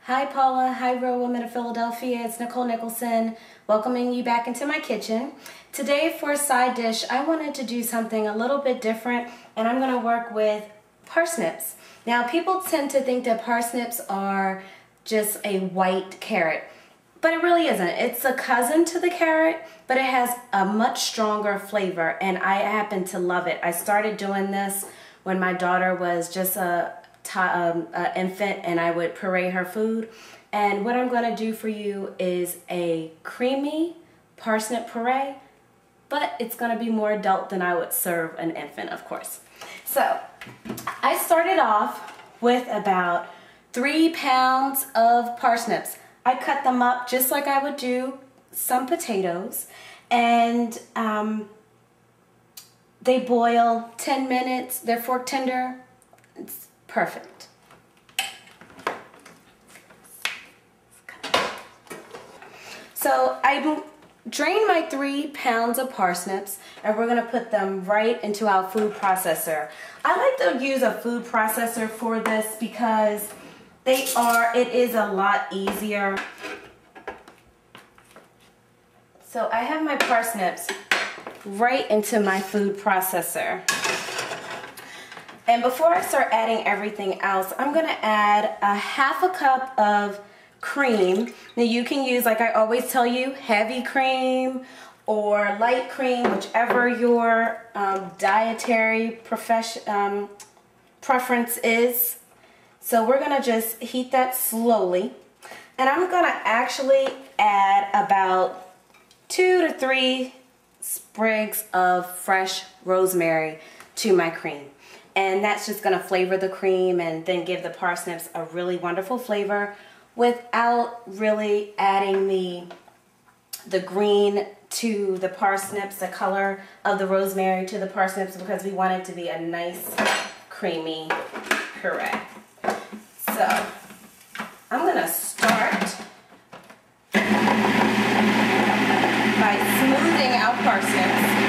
Hi Paula, hi Real Women of Philadelphia, it's Nicole Nicholson, welcoming you back into my kitchen. Today for a side dish, I wanted to do something a little bit different, and I'm going to work with parsnips. Now people tend to think that parsnips are just a white carrot, but it really isn't. It's a cousin to the carrot, but it has a much stronger flavor, and I happen to love it. I started doing this when my daughter was just a infant, and I would puree her food. And what I'm going to do for you is a creamy parsnip puree, but it's going to be more adult than I would serve an infant, of course. So I started off with about 3 pounds of parsnips. I cut them up just like I would do some potatoes, and they boil 10 minutes. They're fork tender. It's perfect. So I drained my 3 pounds of parsnips, and we're gonna put them right into our food processor. I like to use a food processor for this because it is a lot easier. So I have my parsnips right into my food processor. And before I start adding everything else, I'm going to add a half a cup of cream. Now you can use, like I always tell you, heavy cream or light cream, whichever your dietary preference is. So we're going to just heat that slowly. And I'm going to actually add about 2 to 3 sprigs of fresh rosemary to my cream. And that's just going to flavor the cream and then give the parsnips a really wonderful flavor without really adding the green to the parsnips, the color of the rosemary to the parsnips, because we want it to be a nice creamy puree. So I'm going to start by smoothing out parsnips.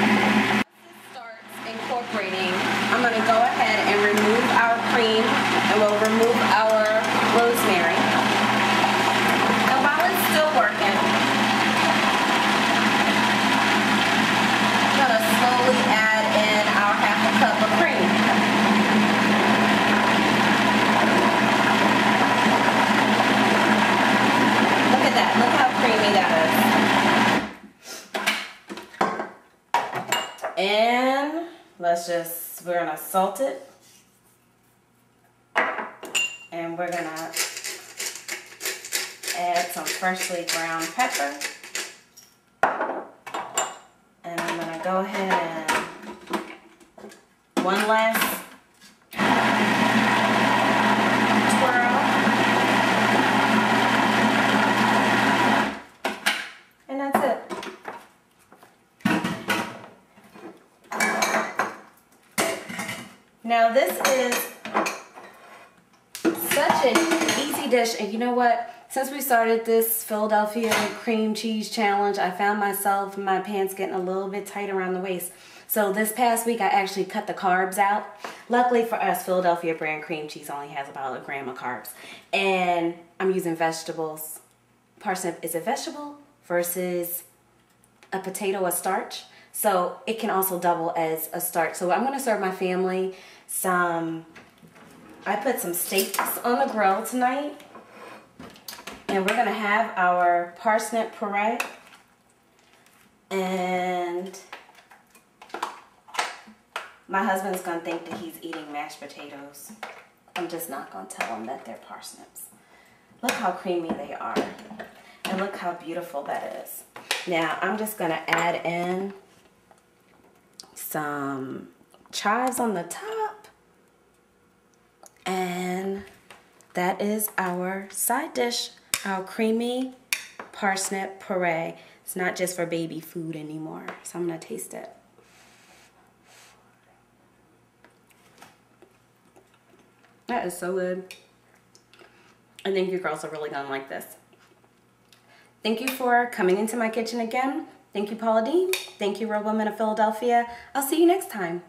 Incorporating, I'm going to go ahead and remove our cream, and we'll remove our rosemary. And while it's still working, I'm going to slowly add in our half a cup of cream. Look at that. Look how creamy that is. And we're gonna salt it, and we're gonna add some freshly ground pepper, and I'm gonna go ahead and one last twirl, and that's it. Now this is such an easy dish, and you know what? Since we started this Philadelphia cream cheese challenge, I found myself, my pants getting a little bit tight around the waist. So this past week I actually cut the carbs out. Luckily for us, Philadelphia brand cream cheese only has about 1 gram of carbs. And I'm using vegetables. Parsnip is a vegetable versus a potato, a starch. So it can also double as a starch. So I'm going to serve my family I put some steaks on the grill tonight. And we're going to have our parsnip puree. And my husband's going to think that he's eating mashed potatoes. I'm just not going to tell him that they're parsnips. Look how creamy they are. And look how beautiful that is. Now I'm just going to add in some chives on the top, and that is our side dish, our creamy parsnip puree. It's not just for baby food anymore, so I'm gonna taste it. That is so good. I think you girls are really gonna like this. Thank you for coming into my kitchen again. Thank you, Paula Dean. Thank you, Real Women of Philadelphia. I'll see you next time.